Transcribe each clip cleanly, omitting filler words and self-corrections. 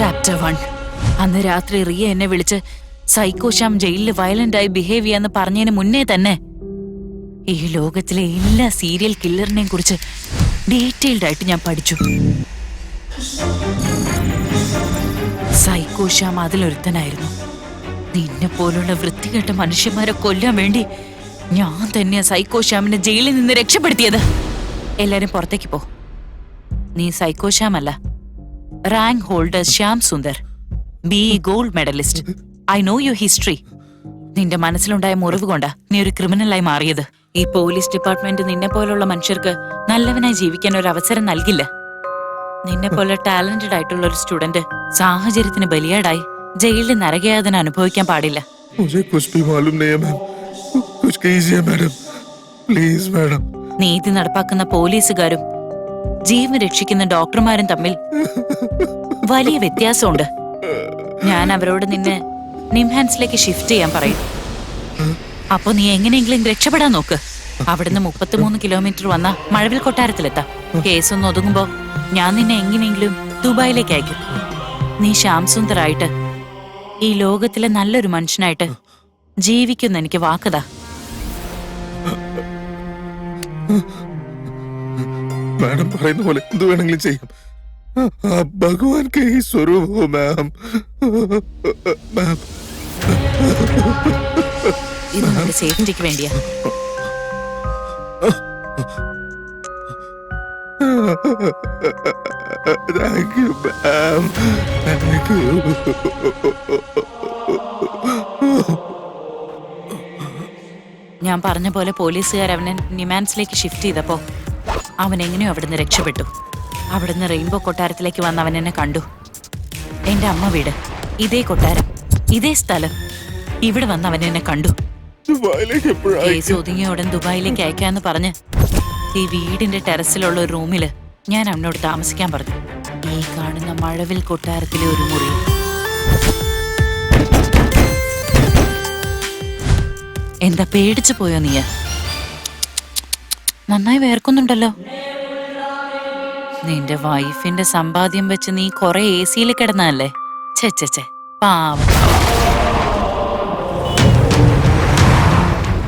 Chapter 1. അന്ന് രാത്രി റിയ എന്നെ വിളിച്ച് സൈക്കോ ശ്യാം ജയിലിൽ വയലന്റ് ആയി ബിഹേവ് ചെയ്യാന്ന് പറഞ്ഞതിന് മുന്നേ തന്നെ ഈ ലോകത്തിലെ എല്ലാ സീരിയൽ കില്ലറിനെയും കുറിച്ച് ഡീറ്റെയിൽഡ് ആയിട്ട് ഞാൻ പഠിച്ചു. സൈക്കോ ശ്യാം അതിലൊരുത്തനായിരുന്നു. നിന്നെ പോലുള്ള വൃത്തികെട്ട മനുഷ്യന്മാരെ കൊല്ലാൻ വേണ്ടി ഞാൻ തന്നെയാ സൈക്കോ ശ്യാമിനെ ജയിലിൽ നിന്ന് രക്ഷപ്പെടുത്തിയത്. എല്ലാരും പുറത്തേക്ക് പോ. നീ സൈക്കോ ശ്യാം അല്ല, rank holder Shyam Sundar, BE gold medallist. I know your history. നിന്റെ മനസ്സിലുണ്ടായ മുറിവ് കൊണ്ടാ നീ ഒരു ക്രിമിനലായി മാറിയത്. ഈ പോലീസ് ഡിപ്പാർട്ട്മെന്റ് നിന്നെ പോലുള്ള മനുഷ്യർക്ക് നല്ലവനായി ജീവിക്കാൻ ഒരു അവസരം നൽകില്ല. നിന്നെ പോലെ ടാലന്റഡ് ആയിട്ടുള്ള ഒരു സ്റ്റുഡന്റ് സാഹചര്യത്തിന് ബലിയാടായി ജയിലിൽ നരകയാതന അനുഭവിക്കാൻ പാടില്ല. നീതി നടപ്പാക്കുന്ന പോലീസുകാരും ജീവൻ രക്ഷിക്കുന്ന ഡോക്ടർമാരും തമ്മിൽ വലിയ വ്യത്യാസമുണ്ട്. ഞാൻ അവരോട് നിന്നെ നിംഹാൻസിലേക്ക് ഷിഫ്റ്റ് ചെയ്യാൻ പറയും. അപ്പൊ നീ എങ്ങനെയെങ്കിലും രക്ഷപ്പെടാൻ നോക്ക്. അവിടുന്ന് 33 കിലോമീറ്റർ വന്ന മഴവിൽ കൊട്ടാരത്തിലെത്താം. കേസൊന്ന് ഒതുങ്ങുമ്പോ ഞാൻ നിന്നെ എങ്ങനെയെങ്കിലും ദുബായിലേക്ക് അയക്കും. നീ ശ്യാം സുന്ദറായിട്ട് ഈ ലോകത്തിലെ നല്ലൊരു മനുഷ്യനായിട്ട് ജീവിക്കുന്ന എനിക്ക് വാക്കതാ. മാഡം പറയുന്ന പോലെ എന്ത് വേണമെങ്കിലും ചെയ്യാം. ഭഗവാൻ കെ സ്വരൂപോ മാം. ഇത് നിന്റെ സേഫ്റ്റിക്ക് വേണ്ടിയാ. Thank you, ma'am. Thank you. ഞാൻ പറഞ്ഞ പോലെ പോലീസുകാർ അവനെ നിമാൻസിലേക്ക് ഷിഫ്റ്റ് ചെയ്തപ്പോ അവൻ എങ്ങനെയോ അവിടുന്ന് രക്ഷപ്പെട്ടു. അവിടുന്ന് റെയിൻബോ കൊട്ടാരത്തിലേക്ക് വന്ന് അവൻ എന്നെ കണ്ടു. എന്റെ അമ്മ വീട്, ഇതേ കൊട്ടാരം, ഇതേ സ്ഥലം. ഇവിടെ വന്ന് അവൻ എന്നെ കണ്ടു. കേസ് ഒതുങ്ങിയ ഉടൻ ദുബായിലേക്ക് അയക്കാന്ന് പറഞ്ഞ് ഈ വീടിന്റെ ടെറസിലുള്ള ഒരു റൂമില് ഞാൻ അവനോട് താമസിക്കാൻ പറഞ്ഞു. ഈ കാണുന്ന മഴവിൽ കൊട്ടാരത്തിലെ ഒരു മുറി. എന്താ പേടിച്ചു പോയോ നീ? നന്നായി വേർക്കുന്നുണ്ടല്ലോ. നിന്റെ വൈഫിന്റെ സമ്പാദ്യം വെച്ച് നീ കൊറേ AC-യിൽ കിടന്നല്ലേ? ചെ പാവം.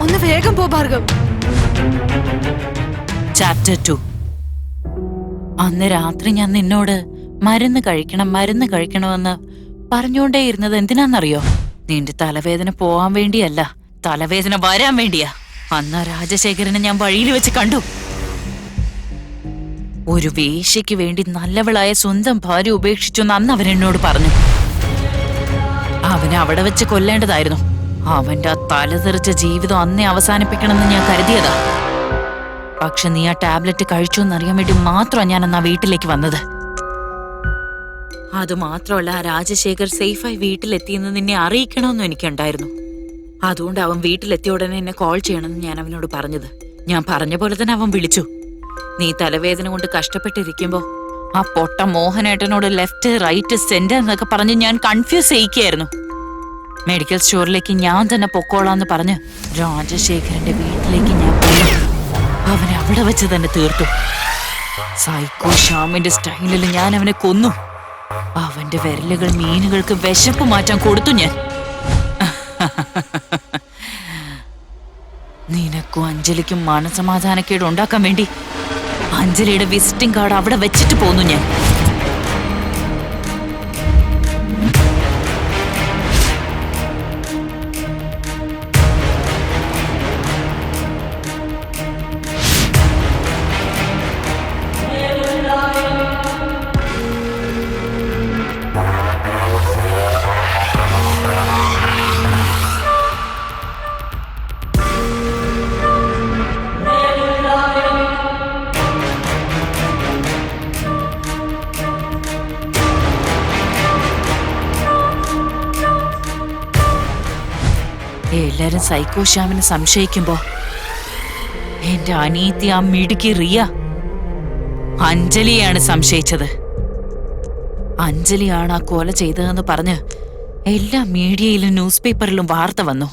ഒന്ന് വേഗം പോ ഭാർഗവ്. ചാപ്റ്റർ 2. അന്ന് രാത്രി ഞാൻ നിന്നോട് മരുന്ന് കഴിക്കണമെന്ന് പറഞ്ഞുകൊണ്ടേ ഇരുന്നത് എന്തിനാന്നറിയോ? നിന്റെ തലവേദന പോവാൻ വേണ്ടിയല്ല, തലവേദന വരാൻ വേണ്ടിയാ. അന്ന് രാജശേഖരനെ ഞാൻ വഴിയിൽ വെച്ച് കണ്ടു. ഒരു വേശ്യയ്ക്ക് വേണ്ടി നല്ലവളായ സ്വന്തം ഭാര്യ ഉപേക്ഷിച്ചു അന്ന് അവൻ എന്നോട് പറഞ്ഞു. അവനെ അവിടെ വെച്ച് കൊല്ലേണ്ടതായിരുന്നു. അവന്റെ ആ തലതെറിച്ച ജീവിതം അന്നേ അവസാനിപ്പിക്കണമെന്ന് ഞാൻ കരുതിയതാ. പക്ഷെ നീ ആ ടാബ്ലറ്റ് കഴിച്ചു എന്നറിയാൻ വേണ്ടി മാത്രമാണ് ഞാൻ അന്ന് ആ വീട്ടിലേക്ക് വന്നത്. അതുമാത്രമല്ല, രാജശേഖർ സേഫായി വീട്ടിലെത്തിയെന്ന് നിന്നെ അറിയിക്കണമെന്നും എനിക്കുണ്ടായിരുന്നു. അതുകൊണ്ട് അവൻ വീട്ടിലെത്തിയ ഉടനെ എന്നെ കോൾ ചെയ്യണമെന്ന് ഞാൻ അവനോട് പറഞ്ഞത്. ഞാൻ പറഞ്ഞ പോലെ തന്നെ അവൻ വിളിച്ചു. നീ തലവേദന കൊണ്ട് കഷ്ടപ്പെട്ടിരിക്കുമ്പോ ആ പൊട്ട മോഹനേട്ടനോട് ലെഫ്റ്റ് റൈറ്റ് സെന്റർ എന്നൊക്കെ പറഞ്ഞ് ഞാൻ കൺഫ്യൂസ് ചെയ്യിക്കായിരുന്നു. മെഡിക്കൽ സ്റ്റോറിലേക്ക് ഞാൻ തന്നെ പൊക്കോളാന്ന് പറഞ്ഞ് രാജശേഖരന്റെ വീട്ടിലേക്ക് ഞാൻ പോയി. അവനെ അവിടെ വെച്ച് തന്നെ തീർത്തു. സൈക്കോ ശ്യാമിന്റെ സ്റ്റൈലിൽ ഞാൻ അവനെ കൊന്നു. അവന്റെ വിരലുകൾ മീനുകൾക്ക് വിശപ്പ് മാറ്റാൻ കൊടുത്തു ഞാൻ. നിനക്കും അഞ്ജലിക്കും മനസമാധാനക്കേട് ഉണ്ടാക്കാൻ വേണ്ടി അഞ്ജലിയുടെ വിസിറ്റിംഗ് കാർഡ് അവിടെ വെച്ചിട്ട് പോന്നു ഞാൻ. എല്ലാരും സൈക്കോ ശ്യാമിനെ സംശയിക്കുമ്പോ എന്റെ അനീതി ആ മിടുക്കി റിയ അഞ്ജലിയാണ് സംശയിച്ചത്. അഞ്ജലിയാണ് ആ കൊല ചെയ്തതെന്ന് പറഞ്ഞ് എല്ലാ മീഡിയയിലും ന്യൂസ് പേപ്പറിലും വാർത്ത വന്നു.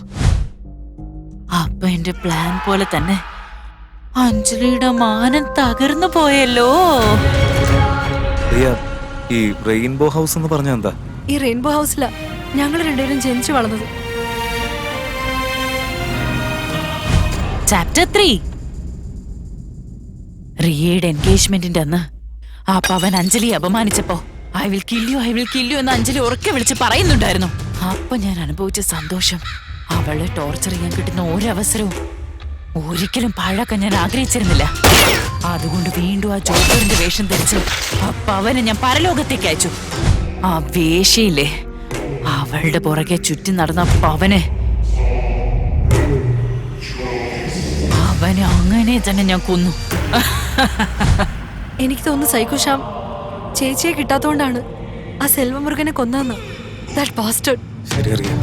അപ്പൊ എന്റെ പ്ലാൻ പോലെ തന്നെ അഞ്ജലിയുടെ മാനം തകർന്നു പോയല്ലോ. ഈ റെയിൻബോ ഹൗസ് എന്ന് പറഞ്ഞ എന്താ? ഈ റെയിൻബോ ഹൗസിലാ ഞങ്ങൾ രണ്ടുപേരും ജനിച്ചു വളർന്നത്. ചാപ്റ്റർ 3. റിയയുടെ എൻഗേജ്മെന്റിന്റെ അന്ന് ആ പവൻ അഞ്ജലി അപമാനിച്ചപ്പോ ഐ വിൽ കില്ലു എന്ന് അഞ്ജലി ഉറക്കെ വിളിച്ച് പറയുന്നുണ്ടായിരുന്നു. അപ്പൊ ഞാൻ അനുഭവിച്ച സന്തോഷം, അവളെ ടോർച്ചർ ചെയ്യാൻ കിട്ടുന്ന ഒരവസരവും ഒരിക്കലും പാഴാക്കാൻ ഞാൻ ആഗ്രഹിച്ചിരുന്നില്ല. അതുകൊണ്ട് വീണ്ടും ആ ജോക്കറിന്റെ വേഷം ധരിച്ച് ആ പവനെ ഞാൻ പരലോകത്തേക്ക് അയച്ചു. ആ വേശയില്ലേ, അവളുടെ പുറകെ ചുറ്റി നടന്ന പവനെ അങ്ങനെ തന്നെ ഞാൻ കൊന്നു. എനിക്ക് തോന്നുന്നു സൈക്കോ ശ്യാം ചേച്ചിയെ കിട്ടാത്തോണ്ടാണ് ആ സെൽവമുരുകനെ കൊന്നെന്ന്. That bastard. ശരി അറിയാ.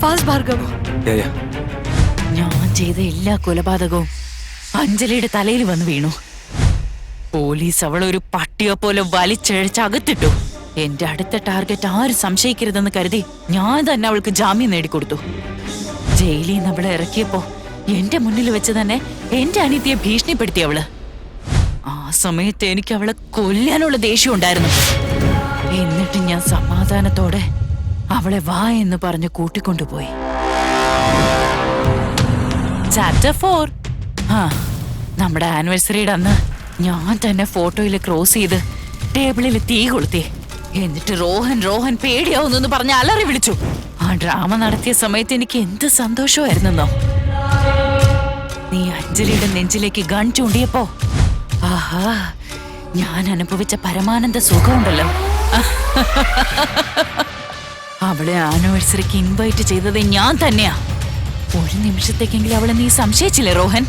ഫാസ്റ്റ് ഭാർഗവ്. ഞാൻ ചെയ്ത എല്ലാ കൊലപാതകവും അഞ്ജലിയുടെ തലയിൽ വന്ന് വീണു. പോലീസ് അവളൊരു പട്ടിയെ പോലെ വലിച്ചഴച്ച് അകത്തിട്ടു. എന്റെ അടുത്ത ടാർഗറ്റ് ആരും സംശയിക്കരുതെന്ന് കരുതി ഞാൻ തന്നെ അവൾക്ക് ജാമ്യം നേടിക്കൊടുത്തു. ജയിലിൽ നിന്ന് അവളെ ഇറക്കിയപ്പോ എന്റെ മുന്നിൽ വെച്ച് തന്നെ എന്റെ അനിയത്തിയെ ഭീഷണിപ്പെടുത്തി അവള്. ആ സമയത്ത് എനിക്ക് അവളെ കൊല്ലാനുള്ള ദേഷ്യം ഉണ്ടായിരുന്നു. എന്നിട്ട് ഞാൻ സമാധാനത്തോടെ അവളെ വാ എന്ന് പറഞ്ഞ് കൂട്ടിക്കൊണ്ടുപോയി. ചാപ്റ്റർ 4. നമ്മുടെ ആനിവേഴ്സറിയുടെ അന്ന് ഞാൻ തന്നെ ഫോട്ടോയിൽ ക്രോസ് ചെയ്ത് ടേബിളിൽ തീ കൊളുത്തി. എന്നിട്ട് റോഹൻ പേടിയാവുന്നു പറഞ്ഞ് അലറി വിളിച്ചു. ആ ഡ്രാമ നടത്തിയ സമയത്ത് എനിക്ക് എന്ത് സന്തോഷമായിരുന്നോ. നീ അഞ്ജലിയുടെ നെഞ്ചിലേക്ക് ഗൺ ചൂണ്ടിയപ്പോ ആഹാ, ഞാൻ അനുഭവിച്ച പരമാനന്ദ സുഖമുണ്ടല്ലോ. അവളെ ആനിവേഴ്സറിക്ക് ഇൻവൈറ്റ് ചെയ്തത് ഞാൻ തന്നെയാ. ഒരു നിമിഷത്തേക്കെങ്കിലും അവളെ നീ സംശയിച്ചില്ലേ റോഹൻ?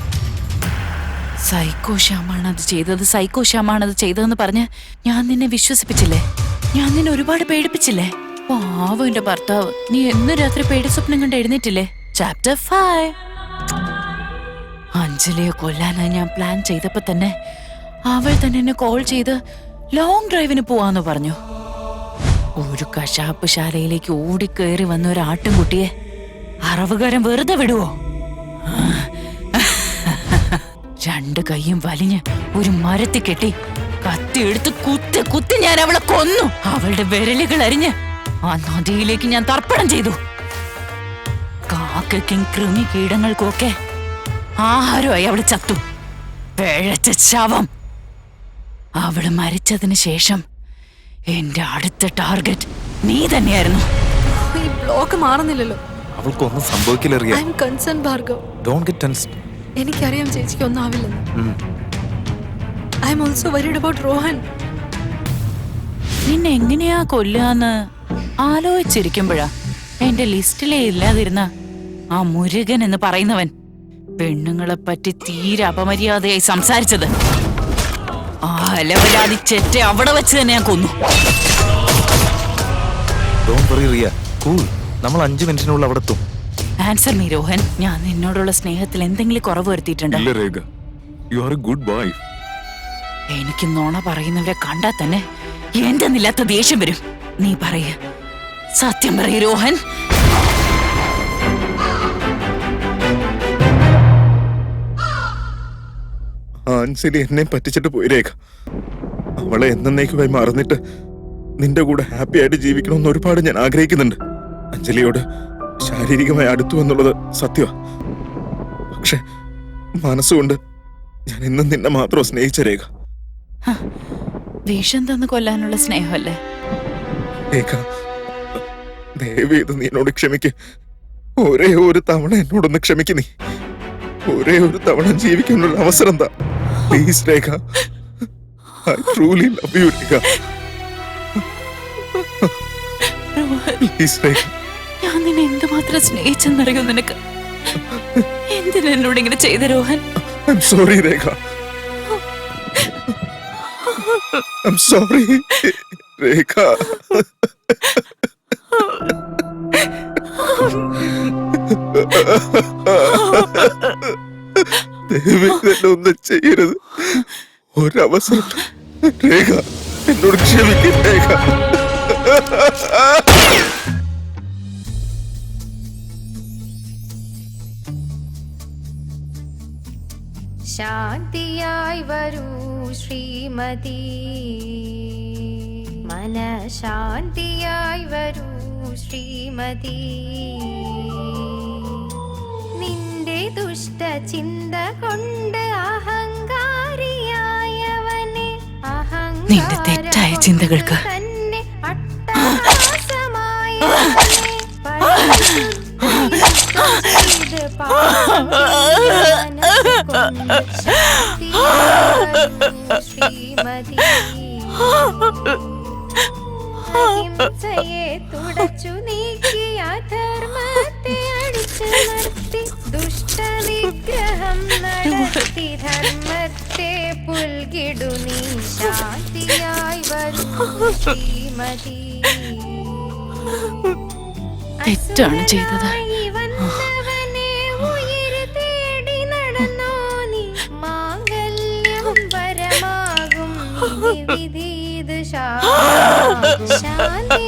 സൈക്കോ ശ്യാമാണത് ചെയ്തതെന്ന് പറഞ്ഞ് ഞാൻ നിന്നെ വിശ്വസിപ്പിച്ചില്ലേ? ഞാൻ നിന്നെ ഒരുപാട് പേടിപ്പിച്ചില്ലേ? പാവം എന്റെ ഭർത്താവ്, നീ എന്നും രാത്രി പേടി സ്വപ്നം കണ്ട് എഴുന്നേറ്റില്ലേ? ചാപ്റ്റർ 5. അഞ്ജലിയെ കൊല്ലാനായി ഞാൻ പ്ലാൻ ചെയ്തപ്പോ തന്നെ അവൾ തന്നെ എന്നെ കോൾ ചെയ്ത് ലോങ് ഡ്രൈവിന് പോവാന്ന് പറഞ്ഞു. ഒരു കശാപ്പ് ശാലയിലേക്ക് ഓടിക്കേറി വന്ന ഒരു ആട്ടിൻകുട്ടിയെ അറവുകാരൻ വെറുതെ വിടുവോ? രണ്ട് കൈയും വലിഞ്ഞ് ഒരു മരത്തിൽ കെട്ടി കത്തി എടുത്ത് കുത്തി ഞാൻ അവളെ കൊന്നു. അവളുടെ വിരലുകൾ അരിഞ്ഞ് ആ നദിയിലേക്ക് ഞാൻ തർപ്പണം ചെയ്തു. കാക്കയ്ക്കും കൃമി കീടങ്ങൾക്കും ഒക്കെ ആഹാരമായി അവള് ചത്തു. പിഴച്ച ശവം. അവള് മരിച്ചതിന് ശേഷം എന്റെ അടുത്ത ടാർഗറ്റ് നീ തന്നെയായിരുന്നു. ഈ ബ്ലോക്ക് മാറുന്നില്ലല്ലോ. അവൾക്കൊന്നും സംഭവിക്കില്ല Riya. I am concern Bhargav. Don't get tensed. എനിക്കറിയാം ചേച്ചിക്ക് ഒന്നും ആവില്ലെന്ന്. I am also worried about Rohan. നിന്നെ എങ്ങനെയാ കൊല്ലാന്ന് ആലോചിച്ചിരിക്കുമ്പോഴാ എന്റെ ലിസ്റ്റിലേ ഇല്ലാതിരുന്ന ആ മുരുകൻ എന്ന് പറയുന്നവൻ പെണ്ണുങ്ങളെ പറ്റി തീരെ അപമര്യാദയായി സംസാരിച്ചത്. ആ അലവലാതി ചെറ്റ അവിടെ വെച്ച് തന്നെ ഞാൻ കൊന്നു. Don't worry Riya. കൂൾ. നമ്മൾ 5 മിനിറ്റിനുള്ളിൽ അവിടെ എത്തും. Answer me Rohan. ഞാൻ നിന്നോടുള്ള സ്നേഹത്തിൽ എന്തെങ്കിലും കുറവ് വരുത്തിയിട്ടുണ്ടോ? ഇല്ല Rekha, you are a good boy. എനിക്ക് നോണ പറയുന്നവരെ കണ്ടാൽ തന്നെ എന്തെന്നില്ലാത്ത ദേഷ്യം വരും. നീ പറയ, സത്യം പറയ രോഹൻ. അഞ്ജലി എന്നെ പറ്റിച്ചിട്ട് പോയി രേഖ. അവളെ എന്നേക്കുമായി മറന്നിട്ട് നിന്റെ കൂടെ ഹാപ്പി ആയിട്ട് ജീവിക്കണമെന്ന് ഒരുപാട് ഞാൻ ആഗ്രഹിക്കുന്നുണ്ട്. അഞ്ജലിയോട് ശാരീരികമായി അടുത്തു എന്നുള്ളത് സത്യമാ. പക്ഷെ മനസ്സുകൊണ്ട് ഞാൻ ഇന്നും നിന്നെ മാത്രം സ്നേഹിച്ച രേഖ. വിഷം തന്ന് കൊല്ലാനുള്ള സ്നേഹമല്ലേ രേഖ? ദയവേത് നീ എന്നോട് ക്ഷമിക്ക്. ഒരേ ഒരു തവണ എന്നോടൊന്ന് ക്ഷമിക്ക്. നീ ഒരേ ഒരു തവണ ജീവിക്കാനുള്ള അവസരം താ please Rekha. I truly love you Rekha. Please Rekha. ഞാൻ നിന്നെ എന്തുമാത്രം സ്നേഹിച്ചെന്നറിയോ നിനക്ക്? എന്തിനാ എന്നോട് ഇങ്ങനെ ചെയ്ത Rohan? I'm sorry Rekha. I'm sorry രേഖ. ദയവേത് എന്നെ ഒന്നും ചെയ്യരുത്. ഒരവസരം രേഖ, എന്നോട് ക്ഷമിക്കും രേഖ. ശാന്തിയായി വരൂ ശ്രീമതി, മനഃശാന്തിയായി വരൂ ശ്രീമതി. നിന്റെ ദുഷ്ടചിന്ത കൊണ്ട് അഹങ്കാരിയായവനെ നിന്റെ തെറ്റായ ചിന്തകൾക്ക് തന്നെ അട്ടഹാസമായവനെ പരിശുദ്ധ പാപം മനസ്സുകൊണ്ട് ശാന്തിയായി വരൂ ശ്രീമതി. അഹിംസയെ തുടച്ചു നീക്കി അധർമ്മത്തെ അടിച്ചു നിർത്തി ദുഷ്ടനിഗ്രഹം നടത്തി ധർമ്മത്തെ പുൽകിടു നീ ശാന്തിയായി വരൂ ശ്രീമതി. തെറ്റാണ് ചെയ്തത്. വന്നവനെ ഉയിര് തേടി നടന്നോ നീ, മാംഗല്യം പരമാകും വിധി ശാന്തി